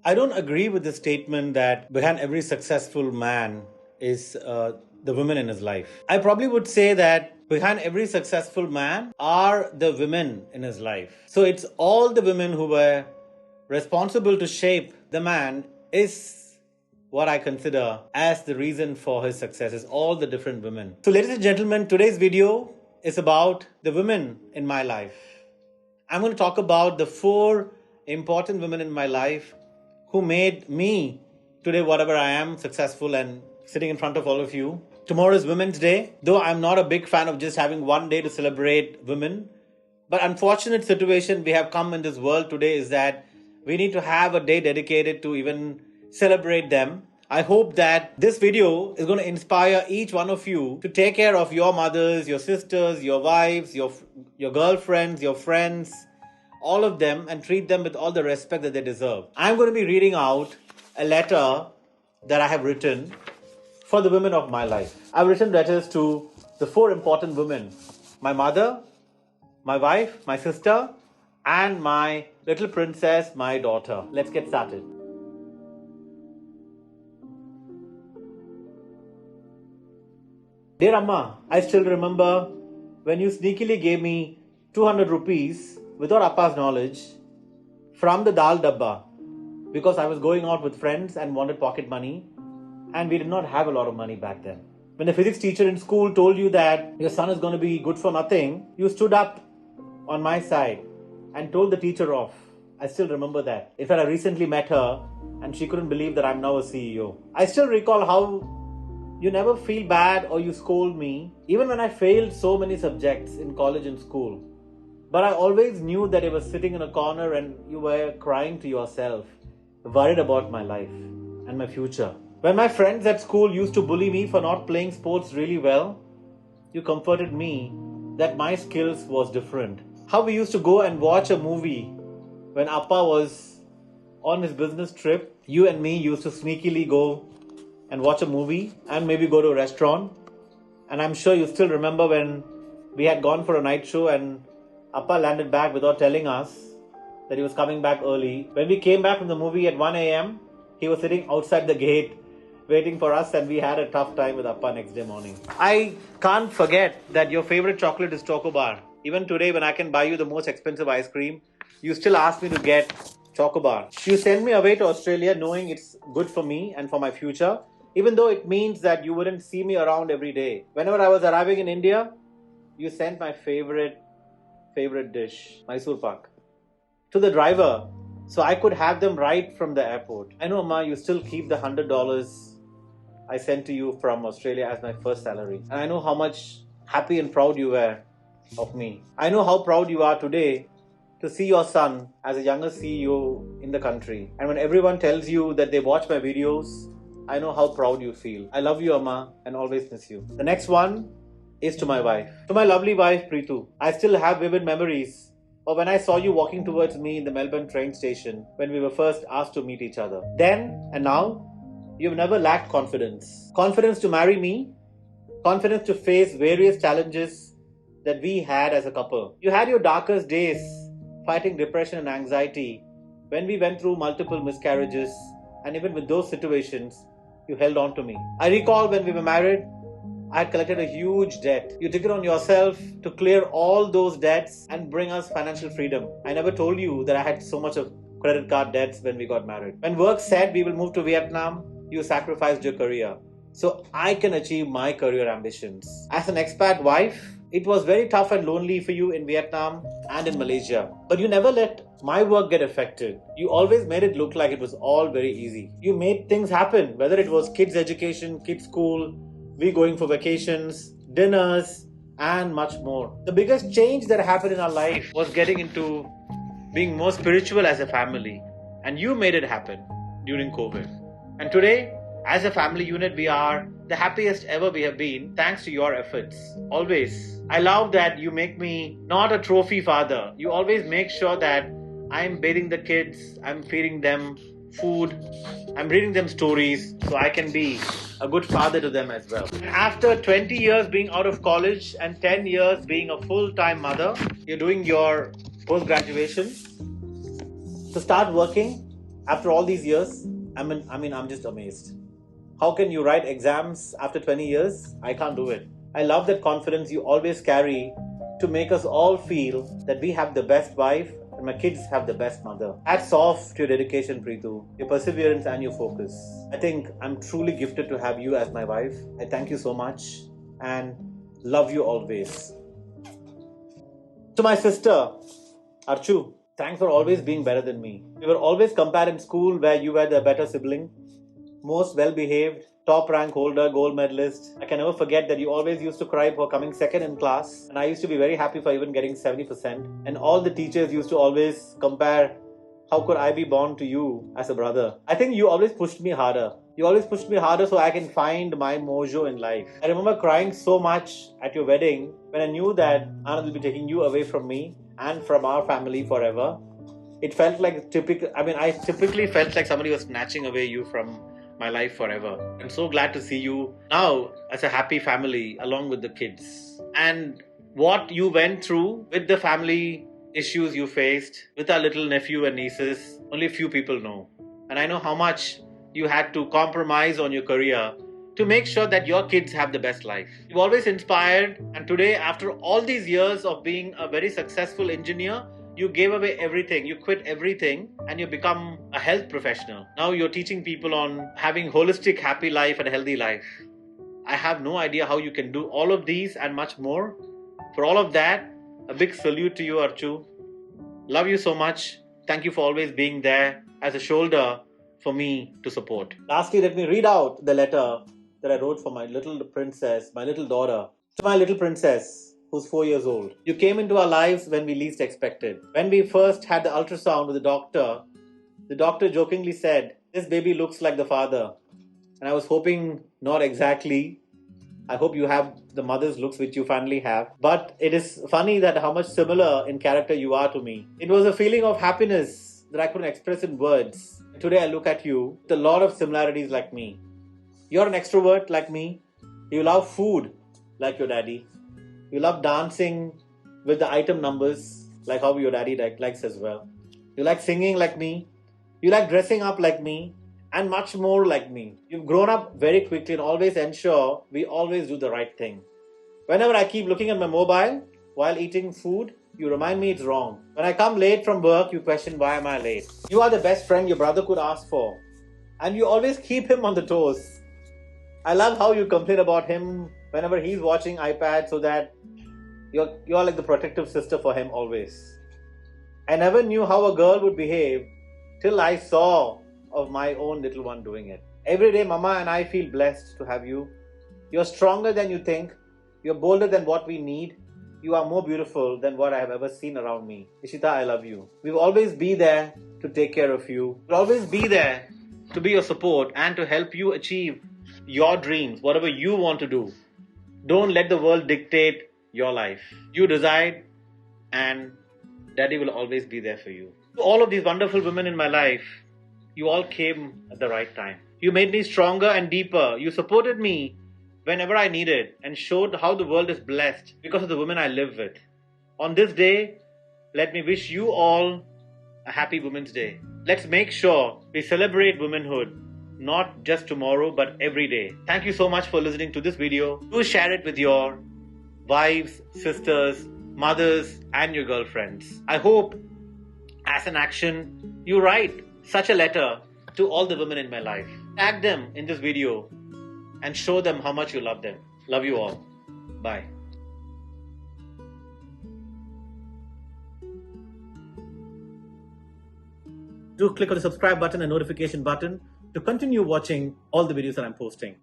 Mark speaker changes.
Speaker 1: I don't agree with the statement that behind every successful man is the women in his life. I probably would say that behind every successful man are the women in his life. So it's all the women who were responsible to shape the man is what I consider as the reason for his success, is all the different women. So ladies and gentlemen, today's video is about the women in my life. I'm going to talk about the 4 important women in my life who made me today whatever I am, successful and sitting in front of all of you. Tomorrow is Women's Day, though I'm not a big fan of just having one day to celebrate women. But unfortunate situation we have come in this world today is that we need to have a day dedicated to even celebrate them. I hope that this video is going to inspire each one of you to take care of your mothers, your sisters, your wives, your girlfriends, your friends, all of them, and treat them with all the respect that they deserve. I'm going to be reading out a letter that I have written for the women of my life. I've written letters to the 4 important women: my mother, my wife, my sister, and my little princess, my daughter. Let's get started. Dear Amma, I still remember when you sneakily gave me 200 rupees without Appa's knowledge from the dal dabba because I was going out with friends and wanted pocket money, and we did not have a lot of money back then. When the physics teacher in school told you that your son is going to be good for nothing, you stood up on my side and told the teacher off. I still remember that. In fact, I recently met her and she couldn't believe that I'm now a CEO. I still recall how you never feel bad or you scold me, even when I failed so many subjects in college and school. But I always knew that you were sitting in a corner and you were crying to yourself, worried about my life and my future. When my friends at school used to bully me for not playing sports really well, you comforted me that my skills was different. How we used to go and watch a movie when Appa was on his business trip, you and me used to sneakily go and watch a movie and maybe go to a restaurant. And I'm sure you still remember when we had gone for a night show and Appa landed back without telling us that he was coming back early. When we came back from the movie at 1 a.m., he was sitting outside the gate waiting for us, and we had a tough time with Appa next day morning. I can't forget that your favorite chocolate is Choco Bar. Even today, when I can buy you the most expensive ice cream, you still ask me to get Choco Bar. You send me away to Australia knowing it's good for me and for my future, even though it means that you wouldn't see me around every day. Whenever I was arriving in India, you sent my favorite dish, Mysore Pak, to the driver so I could have them right from the airport. I know, Amma, you still keep the $100 I sent to you from Australia as my first salary. And I know how much happy and proud you were of me. I know how proud you are today to see your son as a younger CEO in the country. And when everyone tells you that they watch my videos, I know how proud you feel. I love you, Amma, and always miss you. The next one is to my wife. To my lovely wife, Preetu. I still have vivid memories of when I saw you walking towards me in the Melbourne train station when we were first asked to meet each other. Then and now, you've never lacked confidence. Confidence to marry me, confidence to face various challenges that we had as a couple. You had your darkest days fighting depression and anxiety when we went through multiple miscarriages, and even with those situations, you held on to me. I recall when we were married, I had collected a huge debt. You took it on yourself to clear all those debts and bring us financial freedom. I never told you that I had so much of credit card debts when we got married. When work said we will move to Vietnam, you sacrificed your career so I can achieve my career ambitions. As an expat wife, it was very tough and lonely for you in Vietnam and in Malaysia. But you never let my work get affected. You always made it look like it was all very easy. You made things happen, whether it was kids' education, kids' school, we going for vacations, dinners, and much more. The biggest change that happened in our life was getting into being more spiritual as a family. And you made it happen during COVID. And today, as a family unit, we are the happiest ever we have been thanks to your efforts. Always. I love that you make me not a trophy father. You always make sure that I'm bathing the kids, I'm feeding them food, I'm reading them stories so I can be a good father to them as well. After 20 years being out of college and 10 years being a full-time mother, you're doing your post-graduation to start working After all these years, I'm just amazed. How can you write exams after 20 years? I can't do it. I love that confidence you always carry to make us all feel that we have the best wife and my kids have the best mother. Hats off to your dedication, Preetu, your perseverance and your focus. I think I'm truly gifted to have you as my wife. I thank you so much and love you always. To my sister, Archu, thanks for always being better than me. We were always compared in school where you were the better sibling, most well-behaved, top rank holder, gold medalist. I can never forget that you always used to cry for coming second in class, and I used to be very happy for even getting 70%. And all the teachers used to always compare, how could I be born to you as a brother? I think you always pushed me harder. You always pushed me harder so I can find my mojo in life. I remember crying so much at your wedding when I knew that Anand will be taking you away from me and from our family forever. It felt like I typically felt like somebody was snatching away you from my life forever. I'm so glad to see you now as a happy family along with the kids. And what you went through with the family issues you faced with our little nephew and nieces, only a few people know. And I know how much you had to compromise on your career to make sure that your kids have the best life. You've always inspired, and today, after all these years of being a very successful engineer, you gave away everything, you quit everything, and you become a health professional. Now you're teaching people on having holistic, happy life and a healthy life. I have no idea how you can do all of these and much more. For all of that, a big salute to you, Archu. Love you so much. Thank you for always being there as a shoulder for me to support. Lastly, let me read out the letter that I wrote for my little princess, my little daughter. To my little princess, who's 4 years old. You came into our lives when we least expected. When we first had the ultrasound with the doctor jokingly said, "This baby looks like the father." And I was hoping not exactly. I hope you have the mother's looks which you finally have. But it is funny that how much similar in character you are to me. It was a feeling of happiness that I couldn't express in words. Today I look at you with a lot of similarities like me. You're an extrovert like me. You love food like your daddy. You love dancing with the item numbers like how your daddy likes as well. You like singing like me. You like dressing up like me. And much more like me. You've grown up very quickly and always ensure we always do the right thing. Whenever I keep looking at my mobile while eating food, you remind me it's wrong. When I come late from work, you question why am I late. You are the best friend your brother could ask for. And you always keep him on the toes. I love how you complain about him whenever he's watching iPad so that you're like the protective sister for him always. I never knew how a girl would behave till I saw of my own little one doing it. Every day, Mama and I feel blessed to have you. You're stronger than you think. You're bolder than what we need. You are more beautiful than what I have ever seen around me. Ishita, I love you. We will always be there to take care of you. We'll always be there to be your support and to help you achieve your dreams, whatever you want to do. Don't let the world dictate your life. You decide, and Daddy will always be there for you. To all of these wonderful women in my life, you all came at the right time. You made me stronger and deeper. You supported me whenever I needed and showed how the world is blessed because of the women I live with. On this day, let me wish you all a happy Women's Day. Let's make sure we celebrate womanhood, not just tomorrow, but every day. Thank you so much for listening to this video. Do share it with your wives, sisters, mothers, and your girlfriends. I hope, as an action, you write such a letter to all the women in my life. Tag them in this video and show them how much you love them. Love you all. Bye. Do click on the subscribe button and notification button to continue watching all the videos that I'm posting.